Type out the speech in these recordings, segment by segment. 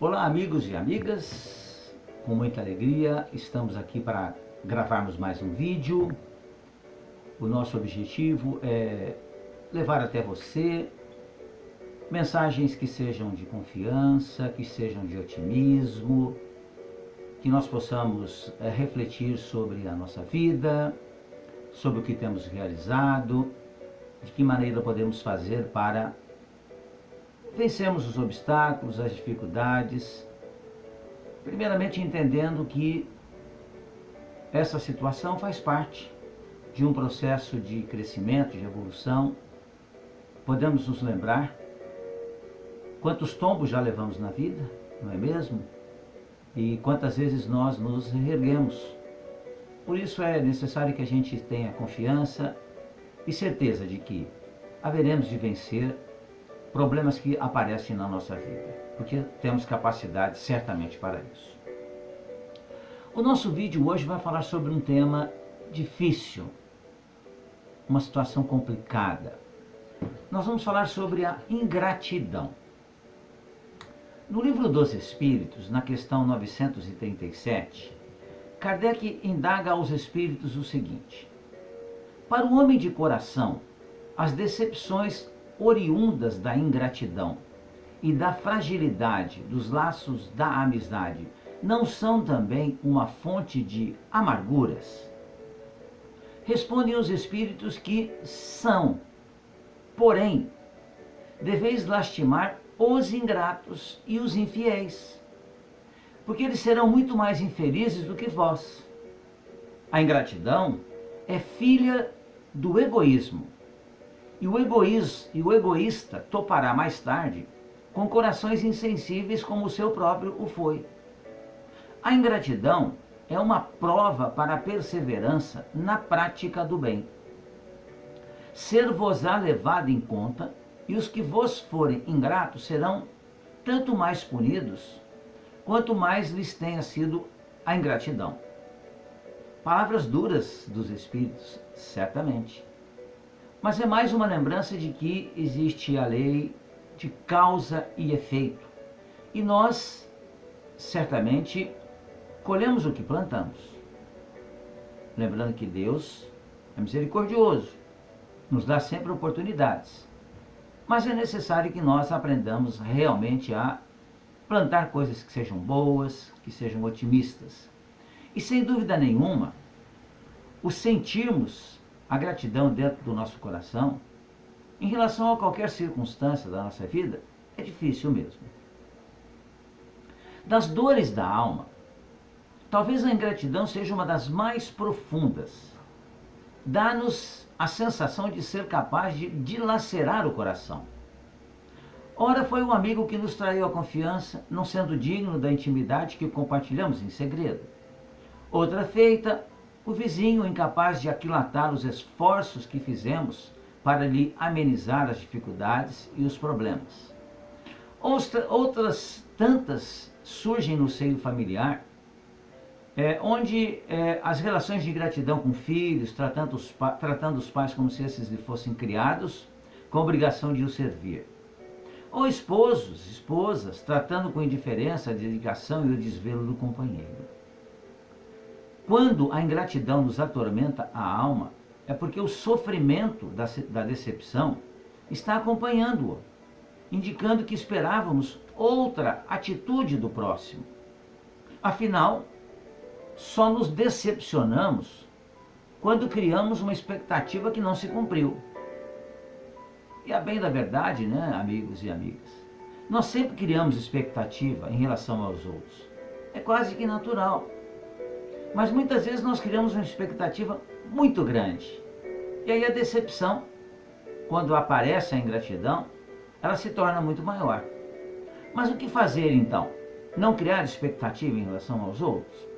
Olá, amigos e amigas, com muita alegria estamos aqui para gravarmos mais um vídeo. O nosso objetivo é levar até você mensagens que sejam de confiança, que sejam de otimismo, que nós possamos refletir sobre a nossa vida, sobre o que temos realizado, de que maneira podemos fazer para vencermos os obstáculos, as dificuldades, primeiramente entendendo que essa situação faz parte de um processo de crescimento, de evolução. Podemos nos lembrar quantos tombos já levamos na vida, não é mesmo? E quantas vezes nós nos reerguemos. Por isso é necessário que a gente tenha confiança e certeza de que haveremos de vencer problemas que aparecem na nossa vida, porque temos capacidade certamente para isso. O nosso vídeo hoje vai falar sobre um tema difícil, uma situação complicada. Nós vamos falar sobre a ingratidão. No Livro dos Espíritos, na questão 937, Kardec indaga aos espíritos o seguinte: para o homem de coração, as decepções oriundas da ingratidão e da fragilidade dos laços da amizade não são também uma fonte de amarguras? Respondem os espíritos que são, porém, deveis lastimar os ingratos e os infiéis, porque eles serão muito mais infelizes do que vós. A ingratidão é filha do egoísmo, e o egoísta topará mais tarde com corações insensíveis como o seu próprio o foi. A ingratidão é uma prova para a perseverança na prática do bem. Ser-vos-á levado em conta, e os que vos forem ingratos serão tanto mais punidos, quanto mais lhes tenha sido a ingratidão. Palavras duras dos Espíritos, certamente. Mas é mais uma lembrança de que existe a lei de causa e efeito. E nós, certamente, colhemos o que plantamos. Lembrando que Deus é misericordioso, nos dá sempre oportunidades. Mas é necessário que nós aprendamos realmente a plantar coisas que sejam boas, que sejam otimistas. E sem dúvida nenhuma, o sentirmos a gratidão dentro do nosso coração, em relação a qualquer circunstância da nossa vida, é difícil mesmo. Das dores da alma, talvez a ingratidão seja uma das mais profundas. Dá-nos a sensação de ser capaz de dilacerar o coração. Ora, foi um amigo que nos traiu a confiança, não sendo digno da intimidade que compartilhamos em segredo. Outra feita, o vizinho incapaz de aquilatar os esforços que fizemos para lhe amenizar as dificuldades e os problemas. Outras tantas surgem no seio familiar, onde as relações de gratidão com filhos, tratando os pais como se esses lhe fossem criados, com a obrigação de os servir. Ou esposos, esposas, tratando com indiferença a dedicação e o desvelo do companheiro. Quando a ingratidão nos atormenta a alma, é porque o sofrimento da decepção está acompanhando-o, indicando que esperávamos outra atitude do próximo. Afinal, só nos decepcionamos quando criamos uma expectativa que não se cumpriu. E a bem da verdade, né, amigos e amigas, nós sempre criamos expectativa em relação aos outros. É quase que natural. Mas muitas vezes nós criamos uma expectativa muito grande. E aí a decepção, quando aparece a ingratidão, ela se torna muito maior. Mas o que fazer então? Não criar expectativa em relação aos outros?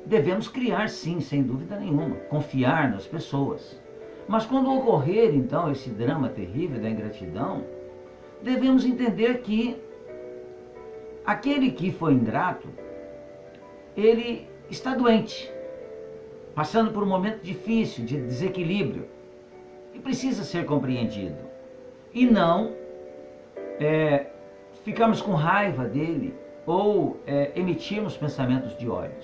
Devemos criar sim, sem dúvida nenhuma, confiar nas pessoas. Mas quando ocorrer então esse drama terrível da ingratidão, devemos entender que aquele que foi ingrato, ele está doente, passando por um momento difícil, de desequilíbrio, e precisa ser compreendido. E não ficarmos com raiva dele ou emitirmos pensamentos de ódio.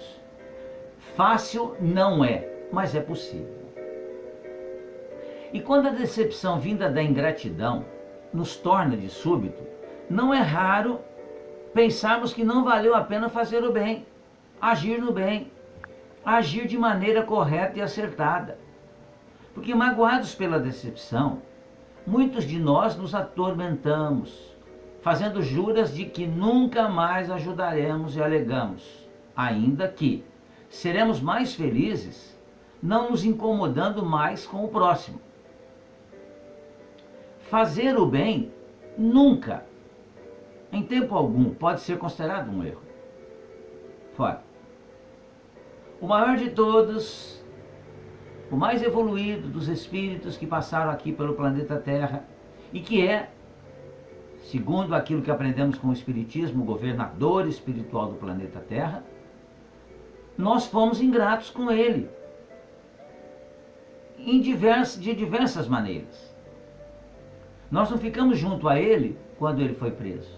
Fácil não é, mas é possível. E quando a decepção vinda da ingratidão nos torna de súbito, não é raro pensarmos que não valeu a pena fazer o bem, agir no bem, agir de maneira correta e acertada. Porque magoados pela decepção, muitos de nós nos atormentamos, fazendo juras de que nunca mais ajudaremos e alegamos, ainda que seremos mais felizes, não nos incomodando mais com o próximo. Fazer o bem nunca, em tempo algum, pode ser considerado um erro. Fora. O maior de todos, o mais evoluído dos espíritos que passaram aqui pelo planeta Terra e que é, segundo aquilo que aprendemos com o Espiritismo, o governador espiritual do planeta Terra, nós fomos ingratos com ele de diversas maneiras. Nós não ficamos junto a ele quando ele foi preso.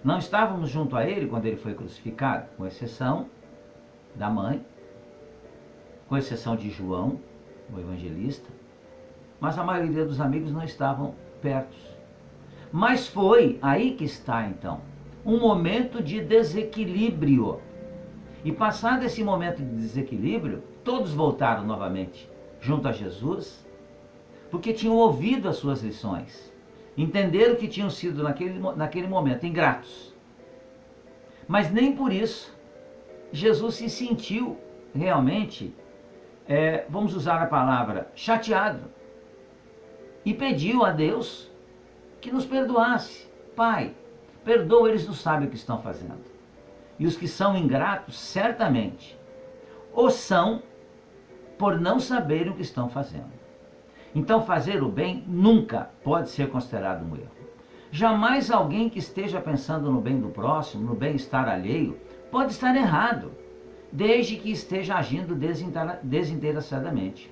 Não estávamos junto a ele quando ele foi crucificado, com exceção da mãe, com exceção de João, o evangelista, mas a maioria dos amigos não estavam perto. Mas foi aí que está então, um momento de desequilíbrio. E passado esse momento de desequilíbrio, todos voltaram novamente junto a Jesus, porque tinham ouvido as suas lições, entenderam que tinham sido naquele momento ingratos. Mas nem por isso Jesus se sentiu realmente, vamos usar a palavra, chateado. E pediu a Deus que nos perdoasse. Pai, perdoa, eles não sabem o que estão fazendo. E os que são ingratos, certamente, o são por não saberem o que estão fazendo. Então fazer o bem nunca pode ser considerado um erro. Jamais alguém que esteja pensando no bem do próximo, no bem-estar alheio, pode estar errado, desde que esteja agindo desinteressadamente.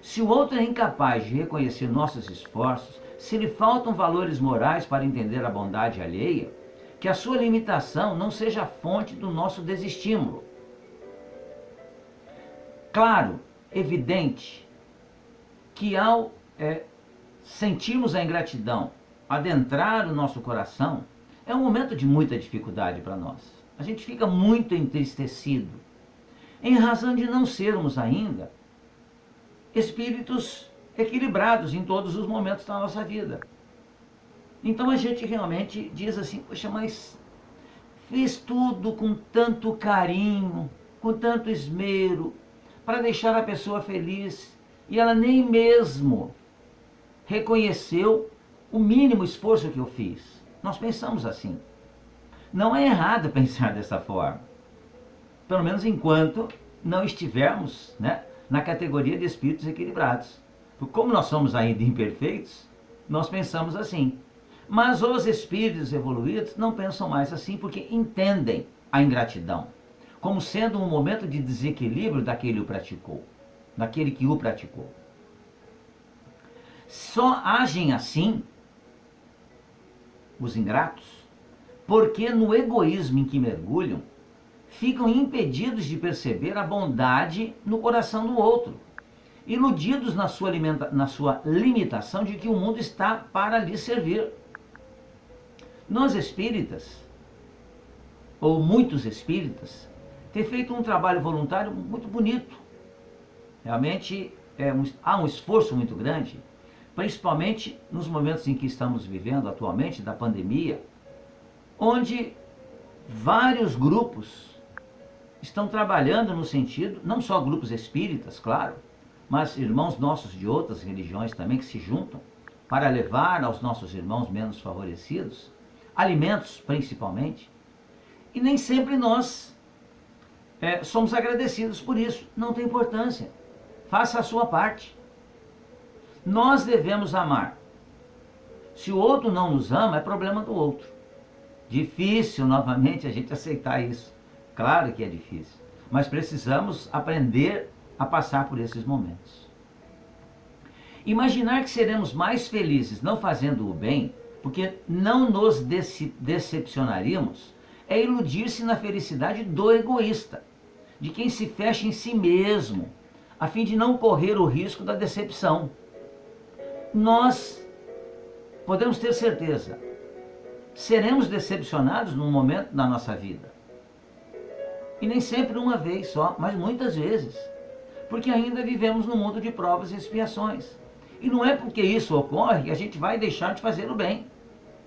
Se o outro é incapaz de reconhecer nossos esforços, se lhe faltam valores morais para entender a bondade alheia, que a sua limitação não seja a fonte do nosso desestímulo. Claro, evidente, que ao sentirmos a ingratidão adentrar o nosso coração, é um momento de muita dificuldade para nós. A gente fica muito entristecido, em razão de não sermos ainda espíritos equilibrados em todos os momentos da nossa vida. Então a gente realmente diz assim, poxa, mas fiz tudo com tanto carinho, com tanto esmero, para deixar a pessoa feliz, e ela nem mesmo reconheceu o mínimo esforço que eu fiz. Nós pensamos assim. Não é errado pensar dessa forma, pelo menos enquanto não estivermos, na categoria de espíritos equilibrados. Porque como nós somos ainda imperfeitos, nós pensamos assim. Mas os espíritos evoluídos não pensam mais assim, porque entendem a ingratidão como sendo um momento de desequilíbrio daquele que o praticou. Só agem assim os ingratos porque no egoísmo em que mergulham ficam impedidos de perceber a bondade no coração do outro, iludidos na sua limitação de que o mundo está para lhes servir. Nós espíritas, ou muitos espíritas, têm feito um trabalho voluntário muito bonito. Realmente há um esforço muito grande, principalmente nos momentos em que estamos vivendo atualmente, da pandemia, onde vários grupos estão trabalhando no sentido, não só grupos espíritas, claro, mas irmãos nossos de outras religiões também que se juntam para levar aos nossos irmãos menos favorecidos alimentos, principalmente, e nem sempre nós somos agradecidos por isso. Não tem importância. Faça a sua parte. Nós devemos amar. Se o outro não nos ama, é problema do outro. Difícil, novamente, a gente aceitar isso. Claro que é difícil. Mas precisamos aprender a passar por esses momentos. Imaginar que seremos mais felizes não fazendo o bem porque não nos decepcionaríamos, é iludir-se na felicidade do egoísta, de quem se fecha em si mesmo, a fim de não correr o risco da decepção. Nós podemos ter certeza, seremos decepcionados num momento da nossa vida. E nem sempre uma vez só, mas muitas vezes. Porque ainda vivemos num mundo de provas e expiações. E não é porque isso ocorre que a gente vai deixar de fazer o bem.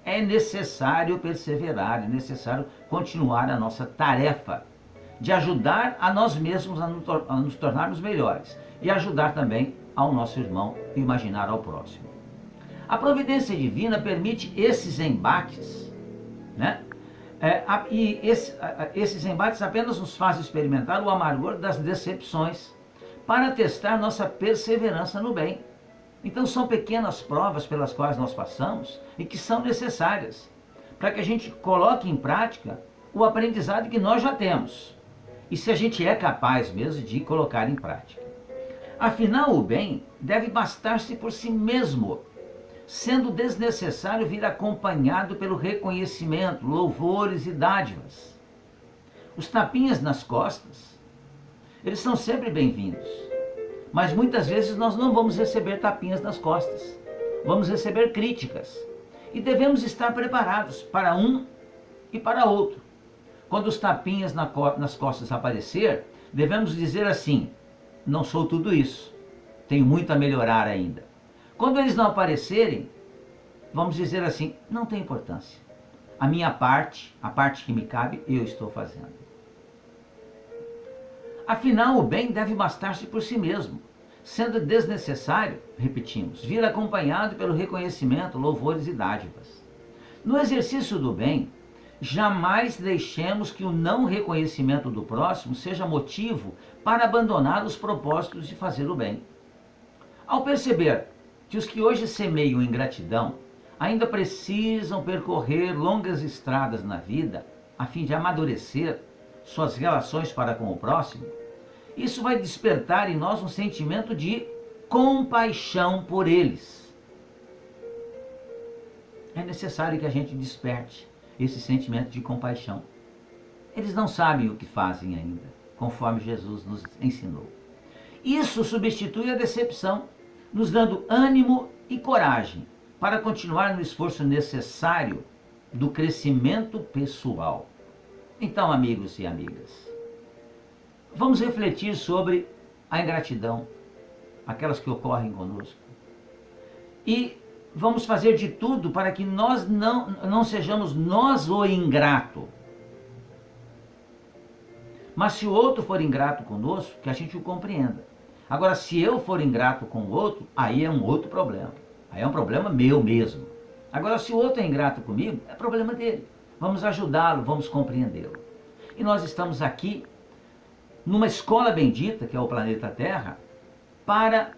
É necessário perseverar, é necessário continuar a nossa tarefa de ajudar a nós mesmos a nos tornarmos melhores e ajudar também ao nosso irmão e imaginar ao próximo. A providência divina permite esses embates, né? Esses embates apenas nos fazem experimentar o amargor das decepções para testar nossa perseverança no bem. Então são pequenas provas pelas quais nós passamos e que são necessárias para que a gente coloque em prática o aprendizado que nós já temos. E se a gente é capaz mesmo de colocar em prática. Afinal, o bem deve bastar-se por si mesmo, sendo desnecessário vir acompanhado pelo reconhecimento, louvores e dádivas. Os tapinhas nas costas, eles são sempre bem-vindos, mas muitas vezes nós não vamos receber tapinhas nas costas, vamos receber críticas, e devemos estar preparados para um e para outro. Quando os tapinhas nas costas aparecer, devemos dizer assim: não sou tudo isso, tenho muito a melhorar ainda. Quando eles não aparecerem, vamos dizer assim: não tem importância. A minha parte, a parte que me cabe, eu estou fazendo. Afinal, o bem deve bastar-se por si mesmo, sendo desnecessário, repetimos, vir acompanhado pelo reconhecimento, louvores e dádivas. No exercício do bem, jamais deixemos que o não reconhecimento do próximo seja motivo para abandonar os propósitos de fazer o bem. Ao perceber que os que hoje semeiam ingratidão ainda precisam percorrer longas estradas na vida a fim de amadurecer suas relações para com o próximo, isso vai despertar em nós um sentimento de compaixão por eles. É necessário que a gente desperte esse sentimento de compaixão. Eles não sabem o que fazem ainda, conforme Jesus nos ensinou. Isso substitui a decepção, nos dando ânimo e coragem para continuar no esforço necessário do crescimento pessoal. Então, amigos e amigas, vamos refletir sobre a ingratidão, aquelas que ocorrem conosco, e vamos fazer de tudo para que nós não sejamos nós o ingrato. Mas se o outro for ingrato conosco, que a gente o compreenda. Agora, se eu for ingrato com o outro, aí é um outro problema. Aí é um problema meu mesmo. Agora, se o outro é ingrato comigo, é problema dele. Vamos ajudá-lo, vamos compreendê-lo. E nós estamos aqui, numa escola bendita, que é o planeta Terra, para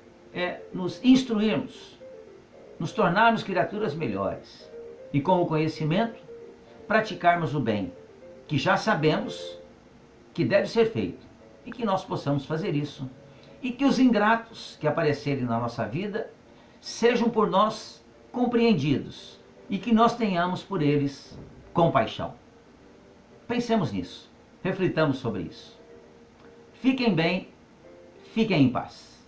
nos instruirmos, nos tornarmos criaturas melhores e, com o conhecimento, praticarmos o bem, que já sabemos que deve ser feito, e que nós possamos fazer isso, e que os ingratos que aparecerem na nossa vida sejam por nós compreendidos e que nós tenhamos por eles compaixão. Pensemos nisso, reflitamos sobre isso. Fiquem bem, fiquem em paz.